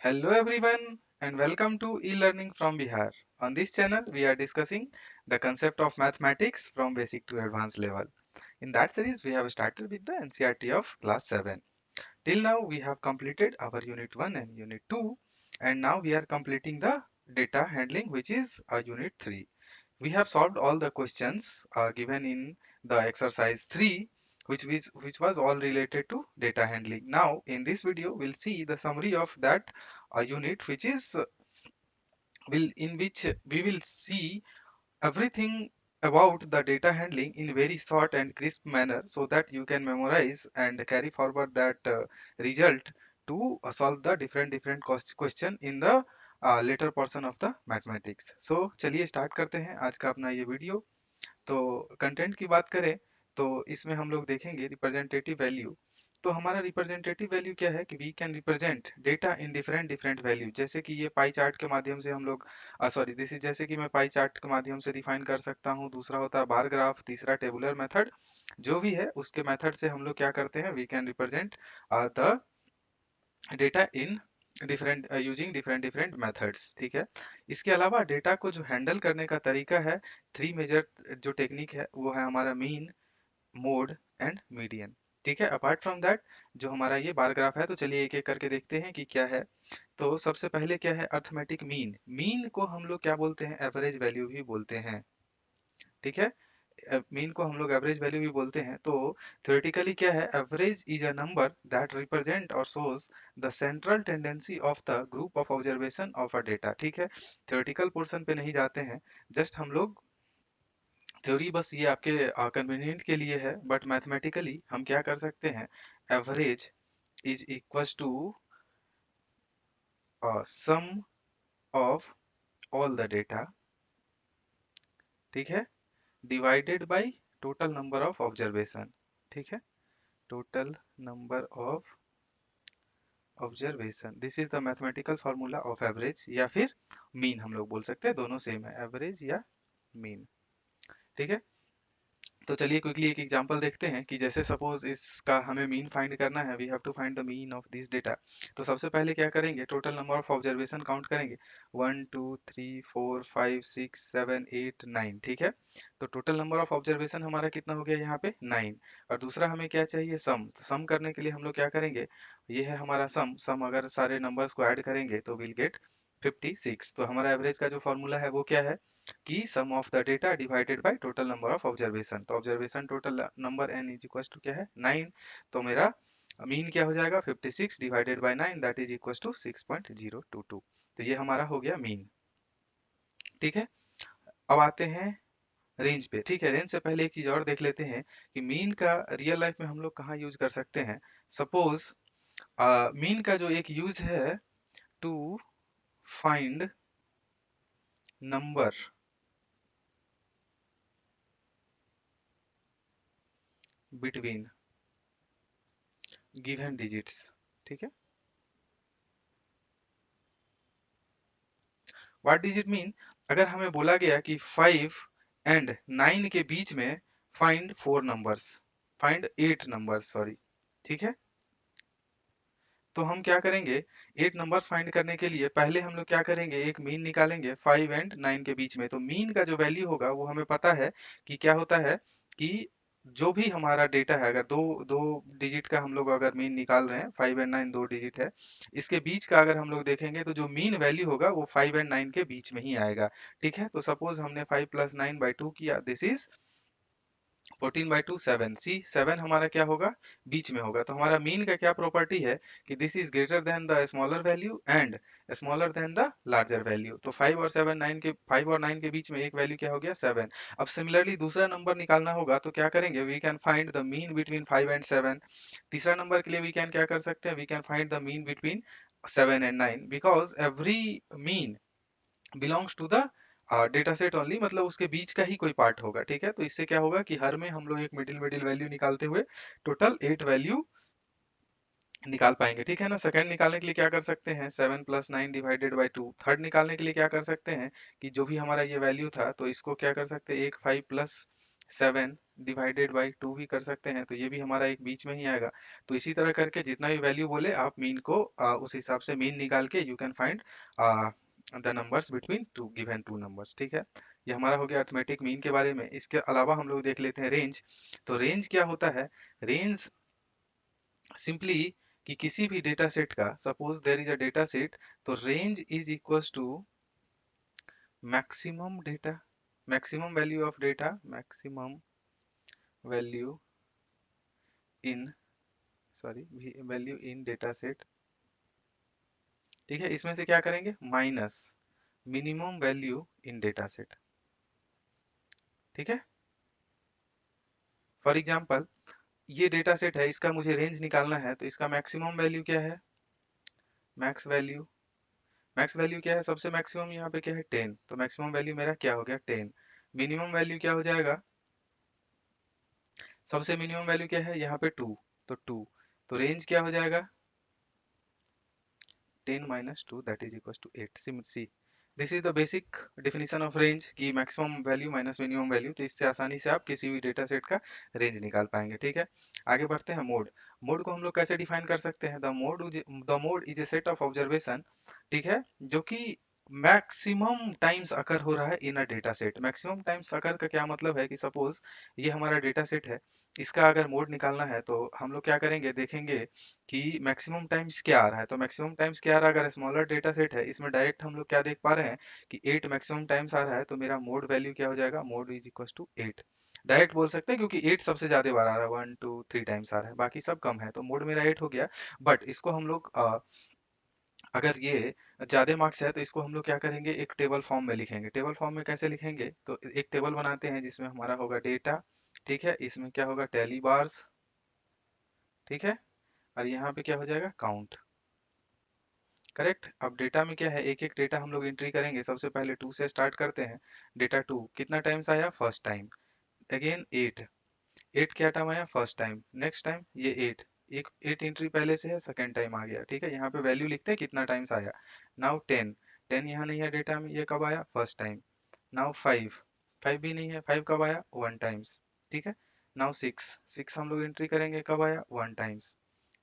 Hello everyone and welcome to e-learning from Bihar. On this channel we are discussing the concept of mathematics from basic to advanced level. In that series we have started with the NCERT of class 7. Till now we have completed our unit 1 and unit 2 and now we are completing the data handling which is unit 3. We have solved all the questions given in the exercise 3 which was all related to data handling. Now in this video we'll see the summary of that unit which is will in which we will see everything about the data handling in very short and crisp manner so that you can memorize and carry forward that result to solve the different question in the later portion of the mathematics. So चलिए start करते हैं आज का अपना ये video. तो content की बात करें तो इसमें हम लोग देखेंगे रिप्रेजेंटेटिव वैल्यू। तो हमारा रिप्रेजेंटेटिव वैल्यू क्या है कि we can represent data in different different value, जैसे कि ये पाई चार्ट के माध्यम से हम लोग सॉरी दिस इज जैसे कि मैं पाई चार्ट के माध्यम से डिफाइन कर सकता हूँ। दूसरा होता है बार ग्राफ, तीसरा टेबुलर मेथड। जो भी है उसके मेथड से हम लोग क्या करते हैं, we can represent the data in different using different different methods. ठीक है, इसके अलावा डेटा को जो हैंडल करने का तरीका है, थ्री मेजर जो टेक्निक है वो है हमारा मीन, मोड एंड मीडियन। ठीक है, अपार्ट फ्रॉम दैट जो हमारा ये बार ग्राफ है, तो चलिए एक एक करके देखते हैं कि क्या है। तो सबसे पहले क्या है, अर्थमेटिक मीन। मीन को हम लोग क्या बोलते हैं, एवरेज वैल्यू भी बोलते हैं। ठीक है, मीन को हम लोग एवरेज वैल्यू भी बोलते हैं। तो थ्योरेटिकली क्या है, average is a number that represent और shows the central tendency of the group of observation of a data. ठीक है, थ्योरेटिकल पोर्शन पे नहीं जाते हैं, जस्ट हम लोग थ्योरी बस ये आपके कन्वीनियंट के लिए है, बट मैथमेटिकली हम क्या कर सकते हैं, average is equals to sum of all the data, ठीक है, divided by total number of observation. ठीक है, total number of observation, this is the mathematical formula of average, या फिर मीन हम लोग बोल सकते हैं, दोनों सेम है, एवरेज या मीन। ठीक है, तो चलिए क्विकली एक एग्जांपल देखते हैं कि जैसे सपोज इसका हमें मीन फाइंड करना है, we have to find the mean of this data. तो सबसे पहले क्या करेंगे, total number of observation count करेंगे, 1 2 3 4 5 6 7 8 9। ठीक है, तो टोटल नंबर ऑफ ऑब्जर्वेशन हमारा कितना हो गया यहाँ पे, 9। और दूसरा हमें क्या चाहिए, सम। तो सम करने के लिए हम लोग क्या करेंगे, ये है हमारा सम। सम अगर सारे नंबर्स को ऐड करेंगे तो विल गेट 56। तो हमारा एवरेज का जो फॉर्मूला है वो क्या है कि sum of the data divided by total number of observation. तो observation total number n is equal to क्या है, 9। तो मेरा मीन क्या हो जाएगा, 56 divided by 9 that is equal to 6.022। तो ये हमारा हो गया मीन। ठीक है, अब आते हैं रेंज पे। ठीक है, रेंज से पहले एक चीज और देख लेते हैं कि मीन का रियल लाइफ में हम लोग कहाँ यूज कर सकते हैं। सपोज मीन का जो एक यूज है to find number between given digits. ठीक है, व्हाट डज इट मीन, अगर हमें बोला गया कि 5 एंड 9 के बीच में find 4 numbers, find 8 numbers sorry. ठीक है, तो हम क्या करेंगे, 8 नंबर्स फाइंड करने के लिए पहले हम लोग क्या करेंगे, एक मीन निकालेंगे 5 एंड 9 के बीच में। तो मीन का जो वैल्यू होगा वो हमें पता है कि क्या होता है कि जो भी हमारा डेटा है, अगर दो दो डिजिट का हम लोग अगर मीन निकाल रहे हैं, 5 एंड 9 दो डिजिट है, इसके बीच का अगर हम लोग देखेंगे तो जो मीन वैल्यू होगा वो 5 एंड 9 के बीच में ही आएगा। ठीक है, तो सपोज हमने 5 प्लस 9 बाई 2 किया, दिस इज 14/2 7। सी 7 हमारा क्या होगा, बीच में होगा। तो हमारा मीन का क्या प्रॉपर्टी है कि this is greater than the smaller value and smaller than the larger value. तो 5 और 7 9 के 5 और 9 के बीच में एक वैल्यू क्या हो गया, 7। अब सिमिलरली दूसरा नंबर निकालना होगा तो क्या करेंगे, we can find the mean between 5 and 7। तीसरा नंबर के लिए वी कैन क्या कर सकते हैं, we can find the mean between 7 and 9 because every mean belongs to the data set only, मतलब उसके बीच का ही कोई पार्ट होगा। ठीक है, तो इससे क्या होगा कि हर में हम लोग एक मिडिल मिडिल वैल्यू निकालते हुए टोटल 8 वैल्यू निकाल पाएंगे। ठीक है ना, सेकंड निकालने के लिए क्या कर सकते हैं, 7 प्लस 9 डिवाइडेड बाई 2। थर्ड निकालने के लिए क्या कर सकते हैं कि जो भी हमारा ये वैल्यू था तो इसको क्या कर सकते हैं, एक 5 प्लस 7 डिवाइडेड बाई 2 भी कर सकते हैं, तो ये भी हमारा एक बीच में ही आएगा। तो इसी तरह करके जितना भी वैल्यू बोले आप मीन को उस हिसाब से मीन निकाल के you can find the numbers between two given two numbers. ठीक है, ये हमारा हो गया अर्थमेटिक मीन के बारे में। इसके अलावा हम लोग देख लेते हैं रेंज। तो रेंज क्या होता है? रेंज सिंपली कि किसी भी डेटा सेट का, suppose there is a data set, तो range is equals to maximum data, maximum value of data, maximum value in, sorry, value in data set. ठीक है, इसमें से क्या करेंगे? Minus minimum value in data set. ठीक है, फॉर एग्जांपल ये डेटा सेट है, इसका मुझे रेंज निकालना है, तो इसका मैक्सिमम वैल्यू क्या है? मैक्स वैल्यू, मैक्स वैल्यू क्या है? सबसे मैक्सिमम यहाँ पे क्या है? 10, तो मैक्सिमम वैल्यू मेरा क्या हो गया? 10। मिनिमम वैल्यू क्या हो जाएगा? सबसे मिनिमम वैल्यू क्या है यहाँ पे? 2, तो 2, तो रेंज क्या हो जाएगा? 10 minus 2 that is equal to 8। See, this is the basic definition of range कि maximum value minus minimum value. तो इससे आसानी से आप किसी भी डेटा सेट का रेंज निकाल पाएंगे। ठीक है, आगे बढ़ते हैं। मोड, मोड को हम लोग कैसे डिफाइन कर सकते हैं? The mode is a set of observation, ठीक है, जो कि मैक्सिमम टाइम्स अकर हो रहा है in a data set. Maximum times occur का क्या मतलब है कि सपोज ये हमारा डेटा सेट है, इसका अगर मोड निकालना है तो हम लोग क्या करेंगे? देखेंगे कि मैक्सिमम टाइम्स क्या आ रहा है। तो मैक्सिमम टाइम्स क्या आ रहा है? अगर स्मॉलर डेटा सेट है, इसमें डायरेक्ट हम लोग क्या देख पा रहे हैं कि 8 मैक्सिमम टाइम्स आ रहा है, तो मेरा मोड वैल्यू क्या हो जाएगा? Mode is equal to 8। Direct बोल सकते हैं क्योंकि 8 सबसे ज्यादा बार आ रहा है, 1 2 3 टाइम्स आ रहा है, बाकी सब कम है, तो मोड मेरा 8 हो गया। बट इसको हम लोग अगर ये ज्यादा मार्क्स है तो इसको हम लोग क्या करेंगे? एक टेबल फॉर्म में लिखेंगे। टेबल फॉर्म में कैसे लिखेंगे? तो एक टेबल बनाते हैं जिसमें हमारा होगा डेटा, ठीक है, इसमें क्या होगा? टेली बार्स, ठीक है, और यहाँ पे क्या हो जाएगा? काउंट। करेक्ट। अब डेटा में क्या है? एक एक डेटा हम लोग एंट्री करेंगे। सबसे पहले 2 से स्टार्ट करते हैं। डेटा 2 कितना टाइम्स आया? First time. अगेन 8, 8 क्या टाइम आया? First time. नेक्स्ट टाइम ये 8, एक 8 एंट्री पहले से है, सेकंड टाइम आ गया। ठीक है, यहाँ पे वैल्यू लिखते हैं कितना टाइम्स आया। नाउ 10, 10 यहाँ नहीं है डेटा में, ये कब आया? First time. नाउ 5, 5 भी नहीं है, 5 कब आया? One times. ठीक है, नाउ 6, 6 हम लोग एंट्री करेंगे, कब आया? One times.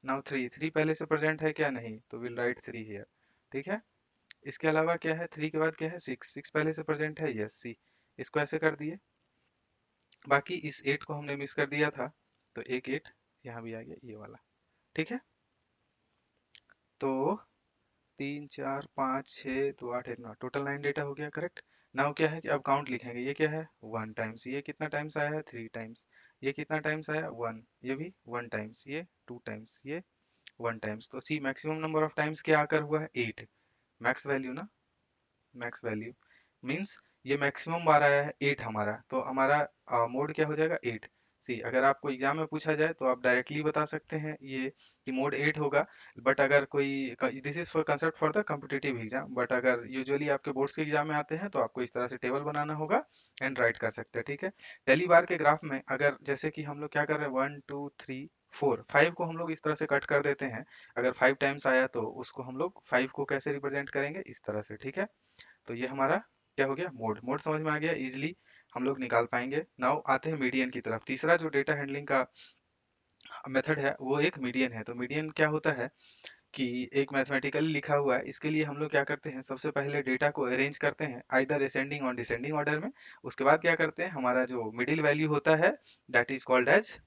नाउ 3, 3 पहले से प्रेजेंट है क्या? नहीं, तो विल राइट 3 हियर। ठीक है, इसके अलावा क्या है? 3 के बाद क्या है? 6, 6 पहले से प्रेजेंट है, यस, सी। इसको ऐसे कर दिए। बाकी इस 8 को हमने मिस कर दिया था, तो एक 8 यहाँ भी आ गया, ये वाला। ठीक है, तो 3 4 5 6 2 8 1 9, टोटल 9 डेटा हो गया। करेक्ट। नाउ क्या है कि अब काउंट लिखेंगे। ये क्या है? One times. ये कितना टाइम्स आया है? Three times. ये कितना टाइम्स आया? वन। ये भी वन टाइम्स। ये टू टाइम्स। ये वन टाइम्स। तो सी मैक्सिमम नंबर ऑफ टाइम्स क्या आकर हुआ है? 8। मैक्स वैल्यू ना, मैक्स वैल्यू मींस ये मैक्सिमम बार आया है 8 हमारा, तो हमारा मोड क्या हो जाएगा? 8। सी, अगर आपको एग्जाम में पूछा जाए तो आप डायरेक्टली बता सकते हैं ये कि मोड 8 होगा। बट अगर कोई, this is for concept for the competitive exam, but अगर यूजुअली आपके बोर्ड्स के एग्जाम में आते हैं तो आपको इस तरह से टेबल बनाना होगा एंड राइट कर सकते हैं। ठीक है, टेली बार के ग्राफ में अगर जैसे कि हम लोग क्या कर रहे हैं, 1 2 3 4, 5 को हम लोग इस तरह से कट कर देते हैं। अगर 5 टाइम्स आया तो उसको हम लोग 5 को कैसे रिप्रेजेंट करेंगे? इस तरह से। ठीक है, तो ये हमारा क्या हो गया? मोड। मोड समझ में आ गया, इजिली हम लोग निकाल पाएंगे। नाउ आते हैं मीडियन की तरफ। तीसरा जो डेटा हैंडलिंग का मेथड है वो एक मीडियन है। तो मीडियन क्या होता है कि एक मैथमेटिकली लिखा हुआ है। इसके लिए हम लोग क्या करते हैं? सबसे पहले डेटा को अरेंज करते हैं आइदर असेंडिंग और डिसेंडिंग ऑर्डर में। उसके बाद क्या करते हैं? हमारा जो मिडिल वैल्यू होता है that is called as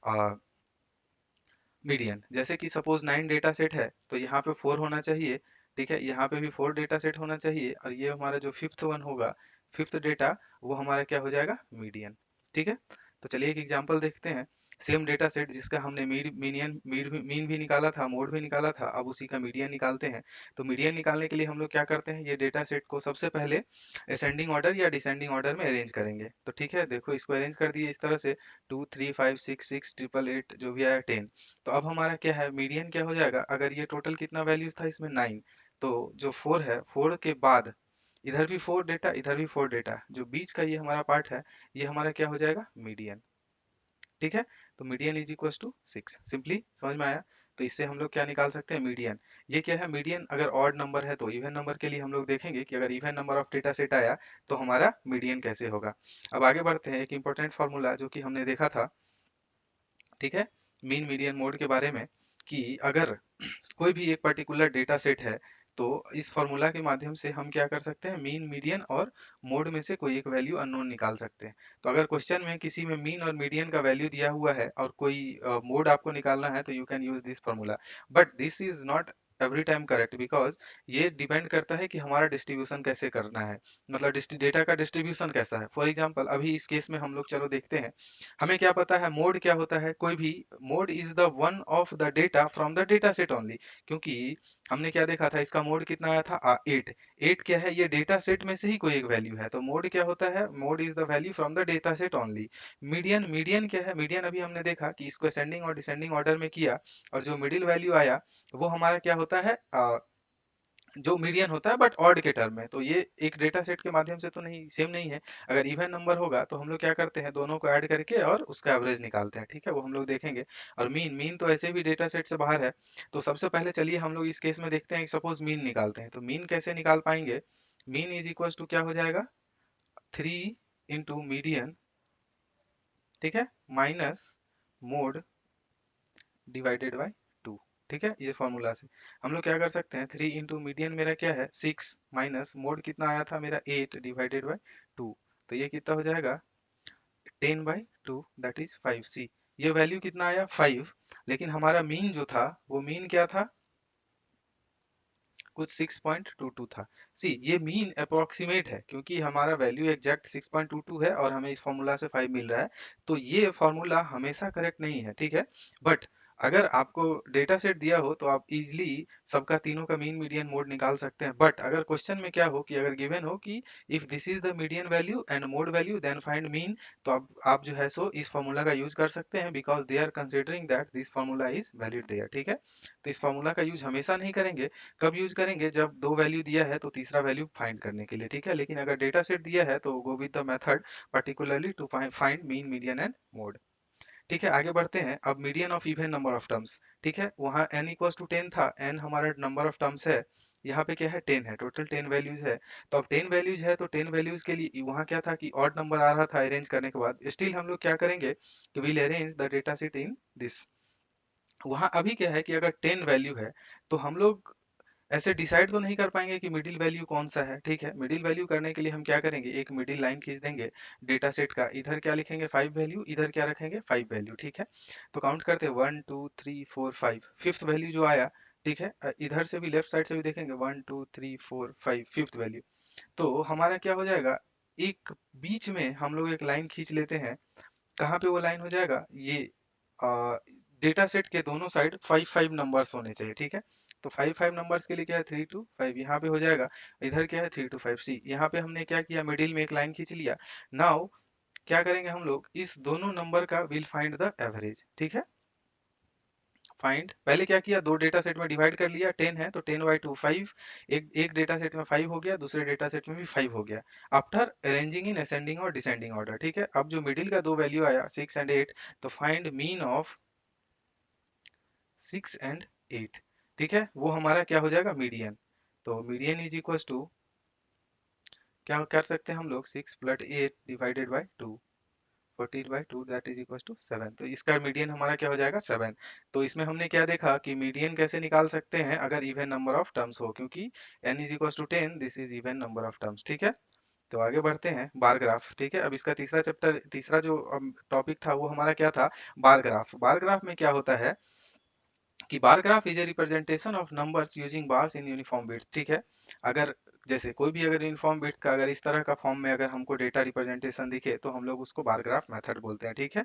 median. जैसे कि सपोज 9 डेटा सेट है तो यहाँ पे 4 होना चाहिए। ठीक है, यहाँ पे भी 4 डेटा सेट होना चाहिए, और ये हमारा जो फिफ्थ वन होगा, फिफ्थ डेटा, वो हमारा क्या हो जाएगा? मीडियन। ठीक है, तो चलिए एक एग्जांपल देखते हैं। सेम डेटा सेट जिसका हमने मीन भी निकाला था, मोड भी निकाला था, अब उसी का मीडियन निकालते हैं। तो मीडियन निकालने के लिए हम लोग क्या करते हैं? ये डेटा सेट को सबसे पहले असेंडिंग ऑर्डर या डिसेंडिंग ऑर्डर में अरेंज करेंगे। तो ठीक है, देखो इसको अरेंज कर दिए इस तरह से, 2 3 5 6 6 ट्रिपल 8 जो भी आया 10। तो अब हमारा क्या है? मीडियन क्या हो जाएगा? अगर ये टोटल कितना वैल्यूज था इसमें? 9, तो जो 4 है, 4 के बाद इधर भी 4 डेटा, इधर भी 4 डेटा, जो बीच का ये हमारा पार्ट है, ये हमारा क्या हो जाएगा? मीडियन। ठीक है, तो median is equal to 6। Simply समझ में आया? तो इससे हम लोग क्या निकाल सकते हैं, मीडियन। ये क्या है, मीडियन अगर ऑड नंबर है तो इवन नंबर के लिए हम लोग देखेंगे कि अगर even number of data set आया तो हमारा मीडियन कैसे होगा। अब आगे बढ़ते हैं, एक इंपॉर्टेंट फार्मूला जो कि हमने देखा था, ठीक है, मीन मीडियन मोड के बारे में, कि अगर कोई भी एक पर्टिकुलर डेटा सेट है तो इस फॉर्मूला के माध्यम से हम क्या कर सकते हैं, मीन मीडियन और मोड में से कोई एक वैल्यू अननोन निकाल सकते हैं। तो अगर क्वेश्चन में किसी में मीन और मीडियन का वैल्यू दिया हुआ है और कोई मोड आपको निकालना है तो you can use this formula, but this is not every time correct, because ये डिपेंड करता है कि हमारा डिस्ट्रीब्यूशन कैसे करना है, मतलब डेटा का डिस्ट्रीब्यूशन कैसा है। फॉर एग्जाम्पल अभी इस केस में हम लोग चलो देखते हैं, हमें क्या पता है मोड क्या होता है, कोई भी mode is the one of the data from the data set only, क्योंकि हमने क्या देखा था, इसका मोड कितना आया था, 8। 8 क्या है, ये डेटा सेट में से ही कोई एक वैल्यू है, तो मोड क्या होता है, mode is the value from the data set only. Median, median क्या है, मीडियन अभी हमने देखा कि इसको असेंडिंग और डिसेंडिंग ऑर्डर में किया और जो मिडिल वैल्यू आया वो हमारा क्या होता है, जो मीडियन होता है बट ऑड के टर्म में। तो ये एक डेटा सेट के माध्यम से तो नहीं, सेम नहीं है। अगर इवन नंबर होगा तो हम लोग क्या करते हैं, दोनों को ऐड करके और उसका एवरेज निकालते हैं, ठीक है, वो हम लोग देखेंगे। और मीन, मीन तो ऐसे भी डेटा सेट से बाहर है। तो सबसे पहले चलिए हम लोग इस केस में देखते हैं कि सपोज मीन निकालते हैं, तो मीन कैसे निकाल पाएंगे, मीन इज इक्वल टू क्या हो जाएगा, 3 इंटू मीडियन, ठीक है, माइनस मोड डिवाइडेड बाय 2। ठीक है, ये फॉर्मूला से हम लोग क्या कर सकते हैं, 3 इंटू मीडियन मेरा क्या है 6, माइनस मोड कितना आया था मेरा 8 डिवाइडेड बाय 2, तो ये कितना हो जाएगा 10/2, दैट इज 5c। ये वैल्यू कितना आया 5, लेकिन हमारा मीन जो था वो मीन क्या था, कुछ 6.22 था। सी ये मीन अप्रोक्सीमेट है क्योंकि हमारा वैल्यू एग्जैक्ट 6.22 है और हमें इस फॉर्मूला से 5 मिल रहा है, तो ये फॉर्मूला हमेशा करेक्ट नहीं है, ठीक है। बट अगर आपको डेटा सेट दिया हो तो आप इजीली सबका तीनों का मीन मीडियन मोड निकाल सकते हैं। बट अगर क्वेश्चन में क्या हो कि अगर गिवन हो कि if this is the median value and mode value then find mean, तो आप जो है सो इस फॉर्मूला का यूज कर सकते हैं, because they are considering that this formula is valid there, ठीक है। तो इस फॉर्मूला का यूज हमेशा नहीं करेंगे, कब यूज करेंगे, जब दो वैल्यू दिया है तो तीसरा वैल्यू फाइंड करने के लिए, ठीक है। लेकिन अगर डेटा सेट दिया है तो go with the method particularly to find mean median and mode. ठीक है, आगे बढ़ते हैं। अब median of even number of terms, ठीक है, वहाँ n इक्वल्स टू 10 था, n हमारा नंबर ऑफ टर्म्स है, यहाँ पे क्या है 10 है, टोटल 10 वैल्यूज है। तो अब 10 वैल्यूज है तो 10 वैल्यूज के लिए वहाँ क्या था कि ऑड नंबर आ रहा था अरेंज करने के बाद, स्टिल हम लोग क्या करेंगे कि will arrange the data set in this. वहाँ अभी क्या है कि अगर 10 वैल्यू है तो हम लोग ऐसे डिसाइड तो नहीं कर पाएंगे कि मिडिल वैल्यू कौन सा है, ठीक है। मिडिल वैल्यू करने के लिए हम क्या करेंगे, एक मिडिल लाइन खींच देंगे डेटा सेट का, इधर क्या लिखेंगे 5 वैल्यू, इधर क्या रखेंगे 5 वैल्यू, ठीक है। तो काउंट करते हैं 1 2 3 4 5, फिफ्थ वैल्यू जो आया, ठीक है, इधर से भी लेफ्ट साइड से भी देखेंगे 1 2 3 4 5, फिफ्थ वैल्यू। तो हमारा क्या हो जाएगा, एक बीच में हम लोग एक लाइन खींच लेते हैं, कहाँ पे वो लाइन हो जाएगा, ये डेटा सेट के दोनों साइड 5 5 नंबर्स होने चाहिए, ठीक है। तो 5 5 नंबर्स के लिए क्या है 3 2 5 यहाँ पे हो जाएगा, इधर क्या है 3 2 5 सी, यहाँ पे हमने क्या किया मिडिल में एक लाइन खींच लिया। नाउ क्या करेंगे हम लोग, इस दोनों नंबर का विल फाइंड द एवरेज, ठीक है। फाइंड, पहले क्या किया, दो डेटा सेट में डिवाइड कर लिया, 10 है तो 10/2 5, एक डेटा सेट में 5 हो गया, दूसरे डेटा सेट में भी 5 हो गया, आफ्टर अरेंजिंग इन असेंडिंग और डिसेंडिंग ऑर्डर, ठीक है। अब जो मिडिल का दो वैल्यू आया 6 एंड 8, तो फाइंड मीन ऑफ 6 एंड 8, ठीक है, वो हमारा क्या हो जाएगा मीडियन। तो मीडियन इज इक्वल टू क्या कर सकते हैं हम लोग, 6 + 8 divided by 2, 14/2 that is equal to 7, तो इसका मीडियन हमारा क्या हो जाएगा 7। तो इसमें हमने क्या देखा कि मीडियन कैसे निकाल सकते हैं अगर इवन नंबर ऑफ टर्म्स हो, क्योंकि n is equal to 10, this is even number of terms, ठीक है। तो आगे बढ़ते हैं, बार ग्राफ, ठीक है। अब इसका तीसरा चैप्टर, तीसरा जो टॉपिक था वो हमारा क्या था, बार ग्राफ। बार ग्राफ में क्या होता है कि bar graph is a representation of numbers using bars in uniform width, ठीक है। अगर जैसे कोई भी अगर यूनिफॉर्म विड्थ का अगर इस तरह का फॉर्म में अगर हमको डेटा रिप्रेजेंटेशन दिखे तो हम लोग उसको बार ग्राफ मेथड बोलते हैं, ठीक है।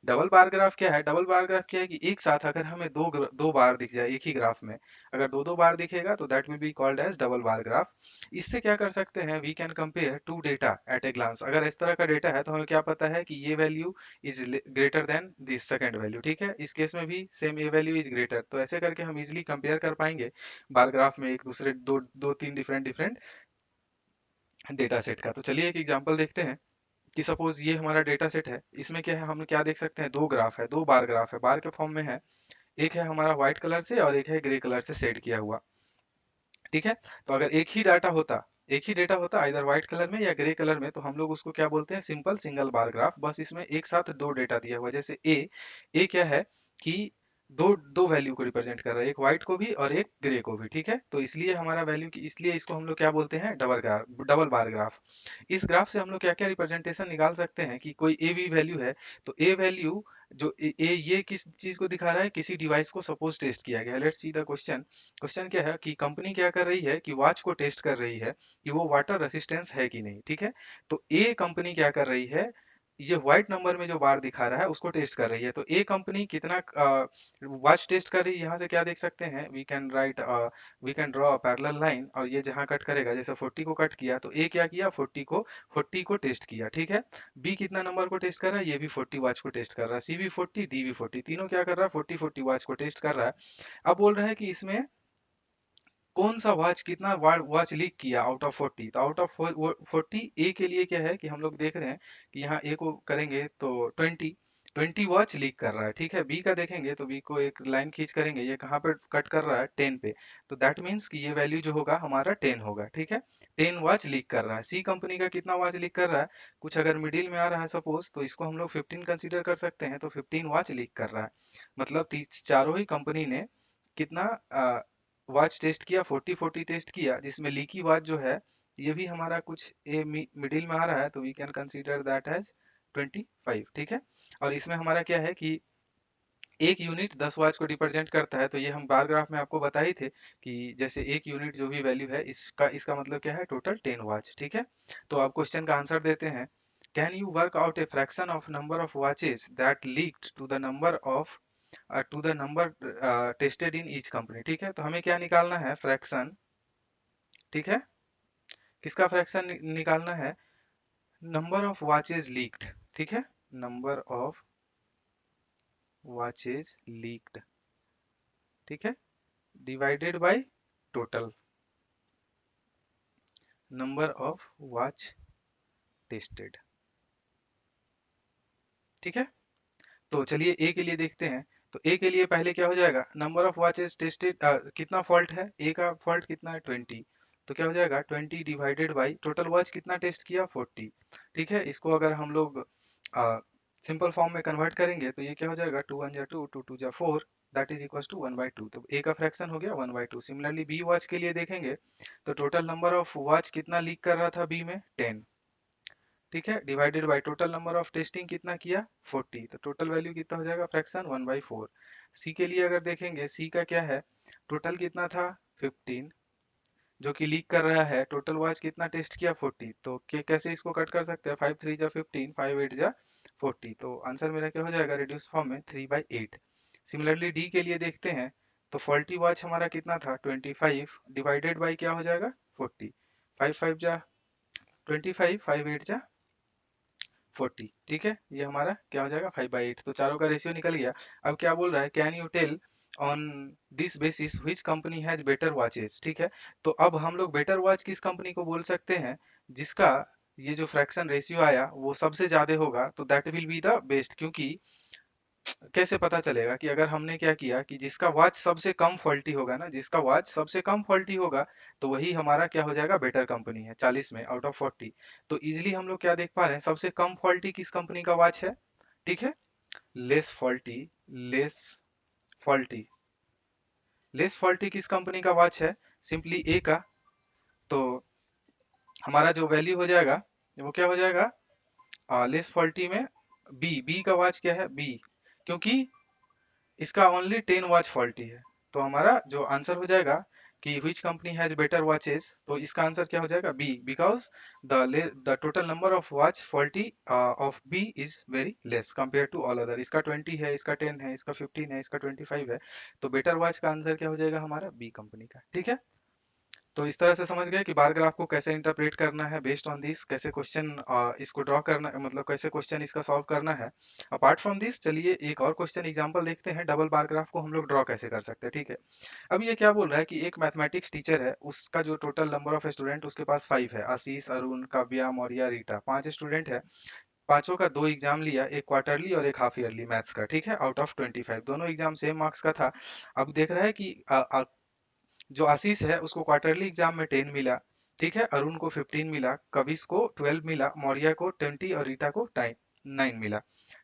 डबल बार ग्राफ क्या है, डबल बार ग्राफ क्या है कि एक साथ अगर हमें दो बार दिख जाए एक ही ग्राफ में, अगर दो दो बार दिखेगा तो that will be called as double bar graph. इससे क्या कर सकते हैं, we can compare two data at a glance. अगर इस तरह का डेटा है तो हमें क्या पता है कि ये value is greater than this second value, ठीक है। इस केस में भी same A value is greater, तो ऐसे करके हम इजीली कंपेयर कर पाएंगे बार ग्राफ में एक दूसरे दो दो तीन डिफरेंट डिफरेंट डेटा सेट का। तो चलिए एक एग्जांपल देखते हैं कि सपोज ये हमारा डेटा सेट है, इसमें क्या है, हम क्या देख सकते हैं, दो ग्राफ है, दो बार ग्राफ है, बार के फॉर्म में है। एक है हमारा व्हाइट कलर से और एक है ग्रे कलर से शेड किया हुआ। ठीक है, तो अगर एक ही डेटा होता आइदर व्हाइट कलर में या ग्रे कलर में, तो हम लोग उसको क्या बोलते हैं, सिंपल सिंगल बार ग्राफ। बस इसमें एक साथ दो डेटा दिया हुआ है, जैसे ए क्या है कि दो दो वैल्यू को रिप्रेजेंट कर रहा है, एक व्हाइट को भी और एक ग्रे को भी। ठीक है, तो इसलिए हमारा वैल्यू की, इसलिए इसको हम लोग क्या बोलते हैं, डबल बार ग्राफ। इस ग्राफ से हम लोग क्या क्या रिप्रेजेंटेशन निकाल सकते हैं कि कोई ए भी वैल्यू है, तो ए वैल्यू जो ये किस चीज को दिखा रहा है, किसी डिवाइस को सपोज टेस्ट किया गया है। Let's see the question. Question क्या है कि कंपनी क्या कर रही है कि वॉच को टेस्ट कर रही है कि वो वाटर रेसिस्टेंस है कि नहीं। ठीक है, तो ए कंपनी क्या कर रही है, ये व्हाइट नंबर में जो बार दिखा रहा है उसको टेस्ट कर रही है। तो ए कंपनी कितना वॉच टेस्ट कर रही है, यहाँ से क्या देख सकते हैं, we can draw a parallel line, और ये जहाँ कट करेगा, जैसे 40 को कट किया, तो ए क्या किया, 40 को टेस्ट किया। ठीक है, बी कितना नंबर को टेस्ट कर रहा है, ये भी 40 वॉच को टेस्ट कर रहा है, सी भी 40, डी भी 40, तीनों क्या कर रहा है, 40 वॉच को टेस्ट कर रहा है। अब बोल रहा है कि इसमें कौन सा वॉच कितना वॉच लीक किया आउट ऑफ 40। तो आउट ऑफ 40 ए के लिए क्या है कि हम लोग देख रहे हैं कि यहाँ ए को करेंगे तो 20 वॉच लीक कर रहा है। ठीक है, बी का देखेंगे तो बी को एक लाइन खींच करेंगे, ये कहाँ पे कट कर रहा है, 10 पे। तो दैट मीन्स कि ये वैल्यू जो होगा हमारा 10 होगा। ठीक है, 10 वॉच लीक कर रहा है। सी कंपनी का कितना वॉच लीक कर रहा है, कुछ अगर मिडिल में आ रहा है सपोज, तो इसको हम लोग 15 कंसीडर कर सकते हैं, तो 15 वॉच लीक कर रहा है। मतलब चारों ही कंपनी ने कितना वॉच टेस्ट किया, 40 टेस्ट किया, जिसमें लीकी वॉच जो है ये भी हमारा कुछ ए मिडिल में आ रहा है, तो we can consider that as 25। ठीक है, और इसमें हमारा क्या है कि एक यूनिट 10 वॉच को रिप्रेजेंट करता है। तो ये हम बार ग्राफ में आपको बताए थे कि जैसे एक यूनिट जो भी वैल्यू है, इसका इसका मतलब क्या है, टोटल 10 वॉच। ठीक है, तो आप क्वेश्चन का आंसर देते हैं, can you work out a fraction of number of watches that leaked to the number tested in each company. ठीक है, तो हमें क्या निकालना है, फ्रैक्शन। ठीक है, किसका फ्रैक्शन निकालना है, नंबर ऑफ वॉचेस लीक्ड। ठीक है, नंबर ऑफ वॉचेस लीक्ड। ठीक है, divided by total number of watch tested. ठीक है, तो चलिए ए के लिए देखते हैं। तो ए के लिए पहले क्या हो जाएगा, नंबर ऑफ वॉचेस टेस्टेड, कितना फॉल्ट है, ए का फॉल्ट कितना है, 20। तो क्या हो जाएगा, 20 डिवाइडेड बाई टोटल वॉच कितना टेस्ट किया, 40। ठीक है, इसको अगर हम लोग सिंपल फॉर्म में कन्वर्ट करेंगे तो ये क्या हो जाएगा, 2 1 जा 2, 2 2 जा 4, दैट इज इक्वल टू 1/2। तो ए का फ्रैक्शन हो गया 1/2। सिमिलरली बी वॉच के लिए देखेंगे तो टोटल नंबर ऑफ वॉच कितना लीक कर रहा था बी में, 10। ठीक है, divided by total number of testing कितना किया, 40। तो टोटल वैल्यू कितना हो जाएगा, फ्रैक्शन 1/4। सी के लिए अगर देखेंगे, सी का क्या है, टोटल कितना था, 15, जो कि लीक कर रहा है, टोटल वॉच कितना टेस्ट किया, 40। तो कैसे इसको कट कर सकते हैं, 5 3 जा 15, 5 8 जा 40। तो आंसर मेरा क्या हो जाएगा, रिड्यूस फॉर्म में 3/8। सिमिलरली डी के लिए देखते हैं, तो फॉल्टी वॉच हमारा कितना था, 25, डिवाइडेड बाई क्या हो जाएगा, 40। 5 5 जा 25, 5 8 जा 40। ठीक है, ये हमारा क्या हो जाएगा, 5/8। तो चारों का रेशियो निकल गया। अब क्या बोल रहा है, can you tell on this basis which company has better watches. ठीक है, तो अब हम लोग बेटर वॉच किस कंपनी को बोल सकते हैं, जिसका ये जो फ्रैक्शन रेशियो आया वो सबसे ज्यादा होगा, तो that will be the best. क्योंकि कैसे पता चलेगा कि अगर हमने क्या किया कि जिसका वॉच सबसे कम फॉल्टी होगा ना, जिसका वॉच सबसे कम फॉल्टी होगा, तो वही हमारा क्या हो जाएगा, बेटर कंपनी है 40 में आउट ऑफ 40। तो इजिली हम लोग क्या देख पा रहे हैं, सबसे कम फॉल्टी किस कंपनी का वॉच है। ठीक है, less faulty, less faulty, less faulty किस कंपनी का वॉच है, सिंपली ए का। तो हमारा जो वैल्यू हो जाएगा वो क्या हो जाएगा, लेस फॉल्टी में बी का वॉच क्या है, बी, क्योंकि इसका ओनली 10 वॉच फॉल्टी है। तो हमारा जो आंसर हो जाएगा कि which company has better watches, तो इसका आंसर क्या हो जाएगा, B, because the total number of watch faulty of B is very less compare to all other. इसका 20 है, इसका 10 है, इसका 15 है, इसका 25 है। तो बेटर वॉच का आंसर क्या हो जाएगा, हमारा बी कंपनी का। ठीक है, तो इस तरह से समझ गए कि बार ग्राफ को कैसे इंटरप्रेट करना है, बेस्ड ऑन दिस कैसे क्वेश्चन इसको ड्रॉ करना, मतलब कैसे क्वेश्चन इसका सॉल्व करना है। अपार्ट फ्रॉम दिस चलिए एक और क्वेश्चन एग्जांपल देखते हैं, डबल बार ग्राफ को हम लोग ड्रॉ कैसे कर सकते हैं। ठीक है, अब ये क्या बोल रहा है कि एक मैथमेटिक्स टीचर है, उसका जो टोटल नंबर ऑफ स्टूडेंट उसके पास 5 है, आशीष, अरुण, काव्या, मौर्या, रीटा, 5 स्टूडेंट है। पांचों का 2 एग्जाम लिया, एक क्वार्टरली और एक हाफ ईयरली मैथ्स का, ठीक है, आउट ऑफ 25 दोनों एग्जाम सेम मार्क्स का था। अब देख रहा है कि जो आशीष है उसको क्वार्टरली एग्जाम में 10 मिला, ठीक है, अरुण को 15 मिला, कविश को 12 मिला, मौर्य को 20 और रीटा को 9 मिला।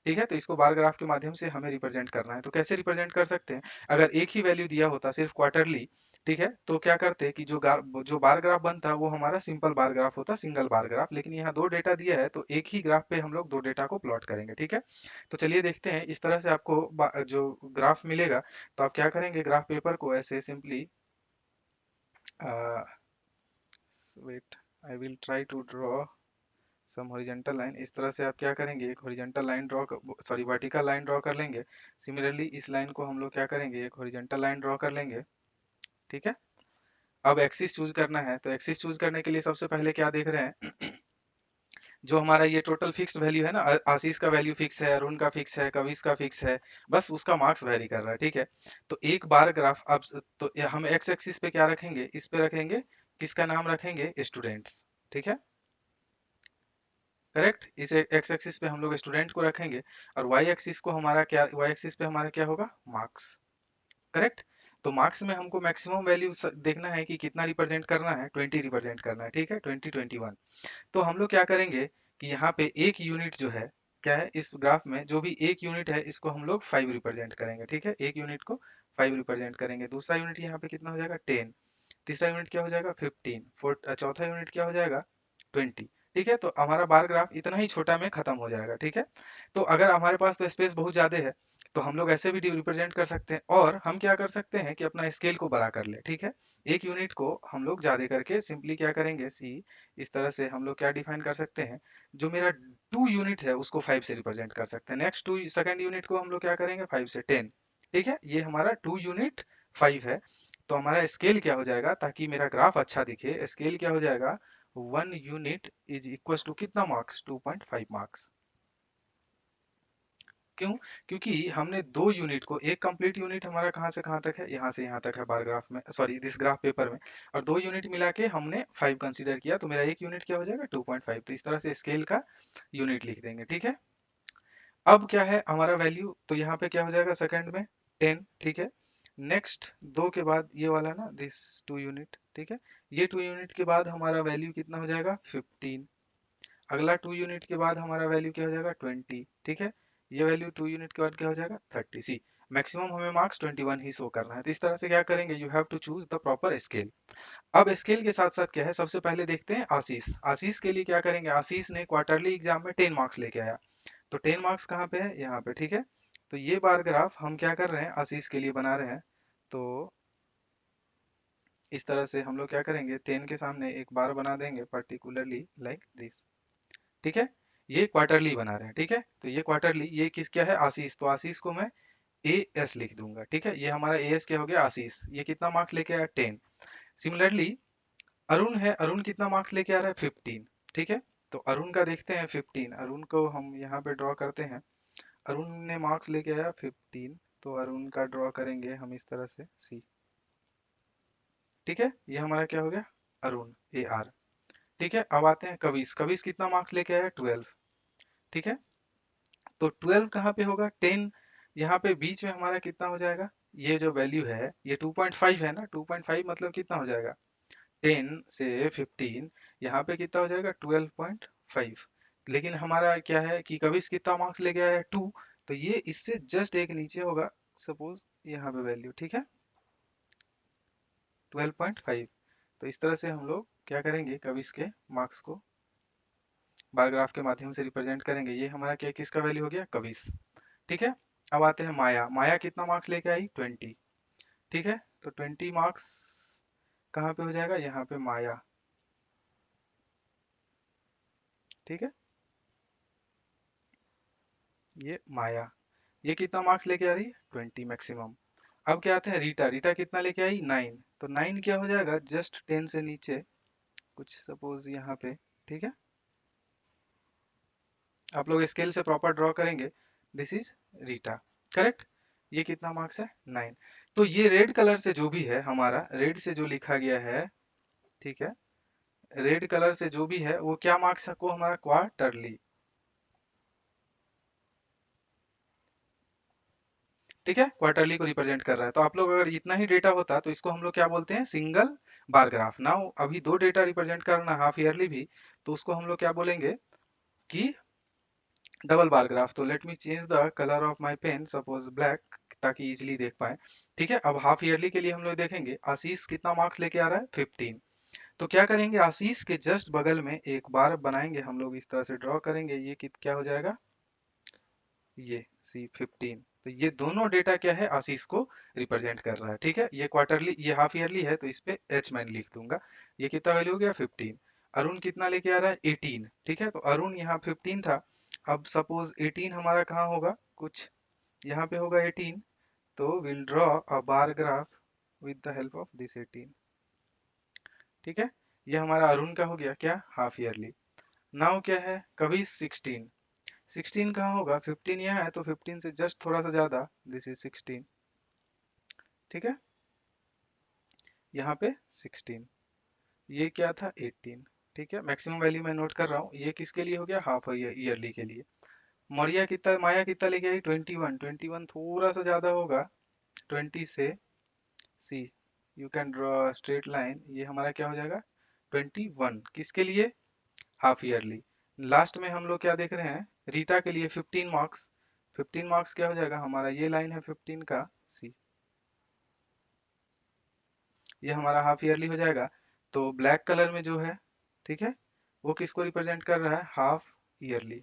ठीक है, तो इसको बार ग्राफ के माध्यम से हमें रिप्रेजेंट करना है। तो कैसे रिप्रेजेंट कर सकते हैं? अगर एक ही वैल्यू दिया होता सिर्फ क्वार्टरली, ठीक है, तो क्या करते कि जो बार ग्राफ बनता वो हमारा सिंपल बार ग्राफ होता, सिंगल बार ग्राफ। लेकिन यहाँ दो डेटा दिया है तो एक ही ग्राफ पे हम लोग दो डेटा को प्लॉट करेंगे। ठीक है, तो चलिए देखते हैं। इस तरह से आपको जो ग्राफ मिलेगा तो आप क्या करेंगे, ग्राफ पेपर को ऐसे simply wait, I will try to draw some horizontal line. इस तरह से आप क्या करेंगे, एक horizontal line sorry vertical line draw कर लेंगे। सिमिलरली इस लाइन को हम लोग क्या करेंगे, एक हॉरिजॉन्टल लाइन ड्रॉ कर लेंगे। ठीक है, अब एक्सिस चूज करना है। तो एक्सिस चूज करने के लिए सबसे पहले क्या देख रहे हैं जो हमारा ये टोटल फिक्स वैल्यू है ना, आशीष का वैल्यू फिक्स है, अरुण का फिक्स है, कविश का फिक्स है, बस उसका मार्क्स वेरी कर रहा है। ठीक है, तो एक बार ग्राफ अब तो हम एक्स एक्सिस पे क्या रखेंगे, इस पे रखेंगे, किसका नाम रखेंगे, स्टूडेंट्स। ठीक है, करेक्ट, इस एक्स एक्सिस पे हम लोग स्टूडेंट को रखेंगे और वाई एक्सिस को हमारा क्या, वाई एक्सिस पे हमारा क्या होगा, मार्क्स। करेक्ट, तो मार्क्स में हमको मैक्सिमम वैल्यू देखना है कि कितना रिप्रेजेंट करना है, 20 रिप्रेजेंट करना है। ठीक है, 20 21। तो हम लोग क्या करेंगे कि यहाँ पे एक यूनिट जो है, क्या है इस ग्राफ में जो भी एक यूनिट है इसको हम लोग 5 रिप्रेजेंट करेंगे। ठीक है, एक यूनिट को 5 रिप्रेजेंट करेंगे। दूसरा यूनिट यहाँ पे कितना हो जाएगा, 10। तीसरा यूनिट क्या हो जाएगा, 15। चौथा यूनिट क्या हो जाएगा, 20। ठीक है, तो हमारा बार ग्राफ इतना ही छोटा में खत्म हो जाएगा। ठीक है, तो अगर हमारे पास तो स्पेस बहुत ज्यादा है तो हम लोग ऐसे भी रिप्रेजेंट कर सकते हैं, और हम क्या कर सकते हैं कि अपना स्केल को बड़ा कर ले। ठीक है, एक यूनिट को हम लोग ज्यादा करके सिंपली क्या करेंगे, सी इस तरह से हम लोग क्या डिफाइन कर सकते हैं, जो मेरा 2 यूनिट है उसको 5 से रिप्रेजेंट कर सकते हैं। नेक्स्ट टू सेकंड यूनिट को हम लोग क्या करेंगे, 5 से 10। ठीक है, ये हमारा 2 यूनिट 5 है। तो हमारा स्केल क्या हो जाएगा, ताकि मेरा ग्राफ अच्छा दिखे, स्केल क्या हो जाएगा, 1 यूनिट इज इक्वल टू कितना मार्क्स, 2.5 मार्क्स। क्यों? क्योंकि हमने 2 यूनिट को, एक कंप्लीट यूनिट हमारा कहाँ से कहाँ तक है, यहाँ से यहाँ तक है बार ग्राफ में, सॉरी दिस ग्राफ पेपर में, और 2 यूनिट मिला के हमने 5 कंसीडर किया, तो मेरा एक यूनिट क्या हो जाएगा, 2.5। तो इस तरह से स्केल का यूनिट लिख देंगे। ठीक है, अब क्या है हमारा वैल्यू, तो यहाँ पे क्या हो जाएगा सेकंड में 10। ठीक है, नेक्स्ट दो के बाद ये वाला ना, दिस 2 यूनिट। ठीक है, ये 2 यूनिट के बाद हमारा वैल्यू कितना हो जाएगा, 15। अगला 2 यूनिट के बाद हमारा वैल्यू क्या हो जाएगा, 20। ठीक है, ये वैल्यू 2 यूनिट के बाद क्या हो जाएगा, 30। सी मैक्सिमम हमें मार्क्स 21 ही शो करना है। तो इस तरह से क्या करेंगे, you have to choose the proper scale. अब स्केल के साथ साथ क्या है, सबसे पहले देखते हैं आशीष। आशीष के लिए क्या करेंगे, आशीष ने क्वार्टरली एग्जाम में 10 मार्क्स लेके आया, तो 10 मार्क्स कहाँ पे है, यहाँ पे। ठीक है, तो ये बार ग्राफ हम क्या कर रहे हैं, आशीष के लिए बना रहे हैं। तो इस तरह से हम लोग क्या करेंगे, 10 के सामने एक बार बना देंगे, पर्टिकुलरली लाइक दिस। ठीक है, ये क्वार्टरली बना रहे हैं। ठीक है, तो ये क्वार्टरली, ये किस क्या है, आशीष, तो आशीष को मैं ए एस लिख दूंगा। ठीक है, ये हमारा ए एस क्या हो गया, आशीष, ये कितना मार्क्स लेके आया, 10। सिमिलरली अरुण है, अरुण कितना मार्क्स लेके आ रहा है, 15। ठीक है, तो अरुण का देखते हैं 15, अरुण को हम यहाँ पे ड्रॉ करते हैं। अरुण ने मार्क्स लेके आया 15, तो अरुण का ड्रॉ करेंगे हम इस तरह से, सी। ठीक है, ये हमारा क्या हो गया, अरुण, ए आर। ठीक है, अब आते हैं कविश। कविश कितना मार्क्स लेके आया, 12। ठीक है, तो 12 कहाँ पे होगा, 10 यहाँ पे बीच में हमारा कितना हो जाएगा, ये जो वैल्यू है ये 2.5 है ना, 2.5 मतलब कितना हो जाएगा, 10 से 15, यहाँ पे कितना हो जाएगा, 12.5। लेकिन हमारा क्या है कि कविश कितना मार्क्स लेके आया है, 2, तो ये इससे जस्ट एक नीचे होगा, सपोज यहाँ पे वैल्यू। ठीक है, 12.5। तो इस तरह से हम लोग क्या करेंगे, कविश के मार्क्स को बार ग्राफ के माध्यम से रिप्रेजेंट करेंगे। ये हमारा क्या, किसका वैल्यू हो गया, कविश। ठीक है, अब आते हैं माया। माया कितना मार्क्स लेके आई, 20। ठीक है, तो 20 मार्क्स कहाँ पे हो जाएगा, यहाँ पे माया। ठीक है, ये माया, ये कितना मार्क्स लेके आ रही है, 20 मैक्सिमम। अब क्या आते हैं रीटा। रीटा कितना लेके आई, 9। तो 9 क्या हो जाएगा, जस्ट 10 से नीचे कुछ, सपोज यहाँ पे। ठीक है, आप लोग स्केल से प्रॉपर ड्रॉ करेंगे, दिस इज रीटा। करेक्ट, ये कितना मार्क्स है, 9। तो ये रेड कलर से जो भी है हमारा, रेड से जो लिखा गया है, ठीक है, रेड कलर से जो भी है वो क्या मार्क्स को हमारा, क्वार्टरली। ठीक है, क्वार्टरली को रिप्रेजेंट कर रहा है। तो आप लोग अगर इतना ही डेटा होता तो इसको हम लोग क्या बोलते हैं, सिंगल बार ग्राफ। नाउ अभी दो डेटा रिप्रेजेंट करना हाफ ईयरली भी, तो उसको हम लोग क्या बोलेंगे कि डबल बार ग्राफ। तो let me change the colour of my pen, suppose black, ताकि इजीली देख पाए। ठीक है, अब हाफ ईयरली के लिए हम लोग देखेंगे आशीष कितना मार्क्स लेके आ रहा है, 15। तो क्या करेंगे, आशीष के जस्ट बगल में एक बार बनाएंगे हम लोग, इस तरह से ड्रॉ करेंगे, ये क्या हो जाएगा, ये सी 15। तो ये दोनों डेटा क्या है, आशीष को रिप्रेजेंट कर रहा है। ठीक है, ये क्वार्टरली, ये हाफ ईयरली है, तो इस पे एच मैन लिख दूंगा। ये कितना वैल्यू हो गया, 15। अरुण कितना लेके आ रहा है, 18। ठीक है, तो अरुण यहाँ 15 था। अब सपोज 18 हमारा कहाँ होगा, कुछ यहाँ पे होगा 18। तो will draw a bar graph with the help of this 18। ठीक है, ये हमारा अरुण का हो गया क्या, हाफ ईयरली। नाउ क्या है, कभी 16। 16 कहाँ होगा, 15 यहाँ है, तो 15 से जस्ट थोड़ा सा ज्यादा, दिस इज 16। ठीक है, यहाँ पे 16, ये क्या था, 18। ठीक है, मैक्सिमम वैल्यू मैं नोट कर रहा हूँ। ये किसके लिए हो गया, हाफ ईयरली के लिए। माया कितना लेके आई, 21। 21 थोड़ा सा ज्यादा होगा, 20 से, see you can draw straight line, ये हमारा क्या हो जाएगा, 21 किसके लिए, हाफ ईयरली। लास्ट में हम लोग क्या देख रहे हैं, रीता के लिए 15 मार्क्स। 15 मार्क्स क्या हो जाएगा हमारा, ये लाइन है 15 का, सी, ये हमारा हाफ ईयरली हो जाएगा। तो ब्लैक कलर में जो है, ठीक है, वो किसको रिप्रेजेंट कर रहा है, हाफ ईयरली।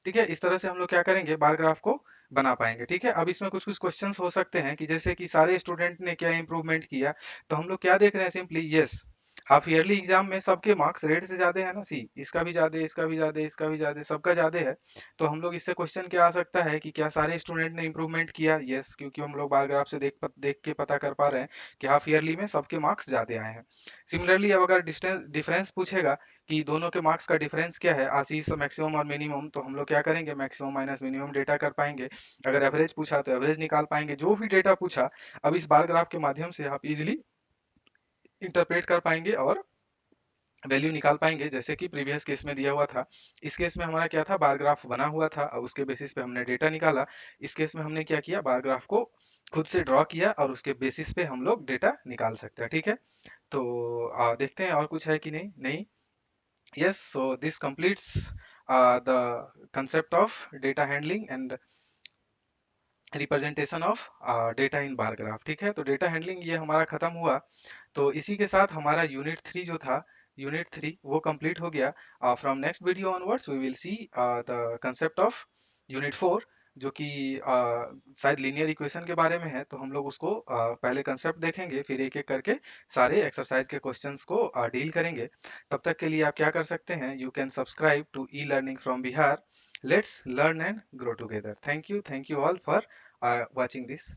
ठीक है, इस तरह से हम लोग क्या करेंगे, बार ग्राफ को बना पाएंगे। ठीक है, अब इसमें कुछ कुछ क्वेश्चंस हो सकते हैं कि जैसे कि सारे स्टूडेंट ने क्या इंप्रूवमेंट किया। तो हम लोग क्या देख रहे हैं, simply yes, half yearly exam में सबके मार्क्स रेड से ज्यादा है ना, सी, इसका भी ज्यादा, इसका भी ज्यादा, इसका भी ज्यादा, सबका ज्यादा है। तो हम लोग इससे क्वेश्चन क्या आ सकता है कि क्या सारे स्टूडेंट ने इंप्रूवमेंट किया, यस, क्योंकि हम लोग बार ग्राफ से देख के पता कर पा रहे हैं कि हाफ ईयरली में सबके मार्क्स ज्यादा आए हैं। सिमिलरली अब अगर डिस्टेंस डिफरेंस पूछेगा कि दोनों के मार्क्स का डिफरेंस क्या है, आशीष मैक्सिमम और मिनिमम, तो हम लोग क्या करेंगे, मैक्सिमम माइनस मिनिमम डेटा कर पाएंगे। अगर एवरेज पूछा तो एवरेज निकाल पाएंगे, जो भी डेटा पूछा। अब इस बार ग्राफ के माध्यम से आप इजिली इंटरप्रेट कर पाएंगे और वैल्यू निकाल पाएंगे, जैसे कि प्रीवियस केस में दिया हुआ था। इस केस में हमारा क्या था, बार ग्राफ बना हुआ था और उसके बेसिस पे हमने डेटा निकाला। इस केस में हमने क्या किया, बार ग्राफ को खुद से ड्रॉ किया और उसके बेसिस पे हम लोग डेटा निकाल सकते हैं। ठीक है, तो देखते हैं और कुछ है कि नहीं, नहीं। Yes, so this completes the concept of data handling and representation of data in bar graph. ठीक है, तो डेटा हैंडलिंग ये हमारा खत्म हुआ। तो इसी के साथ हमारा यूनिट 3 जो था, यूनिट 3 वो कंप्लीट हो गया। From next video onwards we will see the concept of unit 4, जो कि शायद लीनियर इक्वेशन के बारे में है। तो हम लोग उसको पहले कंसेप्ट देखेंगे, फिर एक एक करके सारे एक्सरसाइज के क्वेश्चंस को डील करेंगे। तब तक के लिए आप क्या कर सकते हैं, you can subscribe to E learning from Bihar. Let's learn and grow together. Thank you all for watching this.